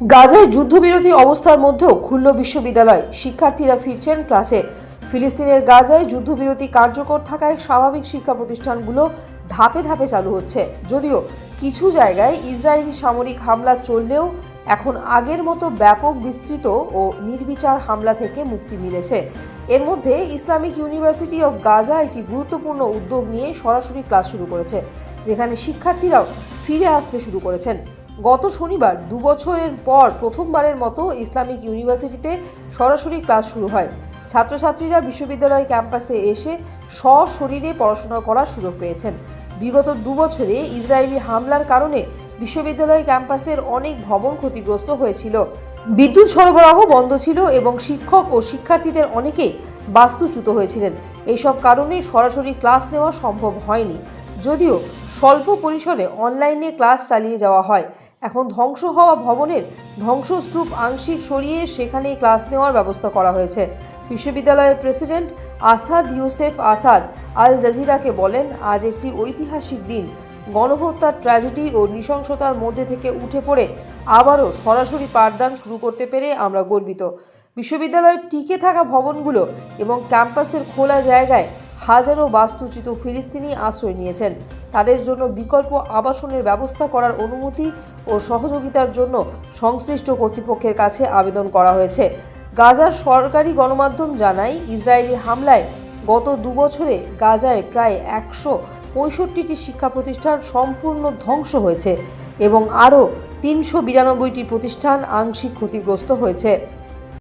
গাজায় যুদ্ধবিরতি অবস্থার মধ্যেও খুলল বিশ্ববিদ্যালয়, শিক্ষার্থীরা ফিরছেন ক্লাসে। ফিলিস্তিনের গাজায় যুদ্ধবিরতি কার্যকর থাকায় স্বাভাবিক শিক্ষা প্রতিষ্ঠানগুলো ধাপে ধাপে চালু হচ্ছে। যদিও কিছু জায়গায় ইসরায়েলি সামরিক হামলা চললেও এখন আগের মতো ব্যাপক বিস্তৃত ও নির্বিচার হামলা থেকে মুক্তি মিলেছে। এর মধ্যে ইসলামিক ইউনিভার্সিটি অফ গাজা একটি গুরুত্বপূর্ণ উদ্যোগ নিয়ে সরাসরি ক্লাস শুরু করেছে, যেখানে শিক্ষার্থীরাও ফিরে আসতে শুরু করেছেন। গত শনিবার 2 বছরের পর প্রথমবারের মতো ইসলামিক ইউনিভার্সিটিতে সরাসরি ক্লাস শুরু হয়। ছাত্রছাত্রীরা বিশ্ববিদ্যালয় ক্যাম্পাসে এসে সশরীরে পড়াশোনা করার সুযোগ পেয়েছেন। বিগত 2 বছরে ইসরায়েলি হামলার কারণে বিশ্ববিদ্যালয় ক্যাম্পাসের অনেক ভবন ক্ষতিগ্রস্ত হয়েছিল। বিদ্যুৎ সরবরাহ বন্ধ ছিল এবং শিক্ষক ও শিক্ষার্থীদের অনেকেই বাস্তুচ্যুত হয়েছিলেন। এইসব কারণে সরাসরি ক্লাস নেওয়া সম্ভব হয়নি। যদিও স্বল্প পরিসরে অনলাইনে ক্লাস চালিয়ে যাওয়া হয়। এখন ধ্বংস হওয়া ভবনের ধ্বংসস্তূপ আংশিক সরিয়ে সেখানে ক্লাস নেওয়ার ব্যবস্থা করা হয়েছে। বিশ্ববিদ্যালয়ের প্রেসিডেন্ট আসাদ ইউসেফ আসাদ আল জাজিরাকে বলেন, আজ একটি ঐতিহাসিক দিন। গণহত্যার ট্র্যাজেডি ও নৃশংসতার মধ্যে থেকে উঠে পড়ে আবারও সরাসরি পাঠদান শুরু করতে পেরে আমরা গর্বিত। বিশ্ববিদ্যালয়ের টিকে থাকা ভবনগুলো এবং ক্যাম্পাসের খোলা জায়গায় হাজারো বাস্তুচ্যুত ফিলিস্তিনি আশ্রয় নিয়েছেন। তাদের জন্য বিকল্প আবাসনের ব্যবস্থা করার অনুমতি ও সহযোগিতার জন্য সংশ্লিষ্ট কর্তৃপক্ষের কাছে আবেদন করা হয়েছে। গাজার সরকারি গণমাধ্যম জানায়, ইসরায়েলি হামলায় গত 2 বছরে গাজায় প্রায় 165টি শিক্ষা প্রতিষ্ঠান সম্পূর্ণ ধ্বংস হয়েছে এবং আরও 392টি প্রতিষ্ঠান আংশিক ক্ষতিগ্রস্ত হয়েছে।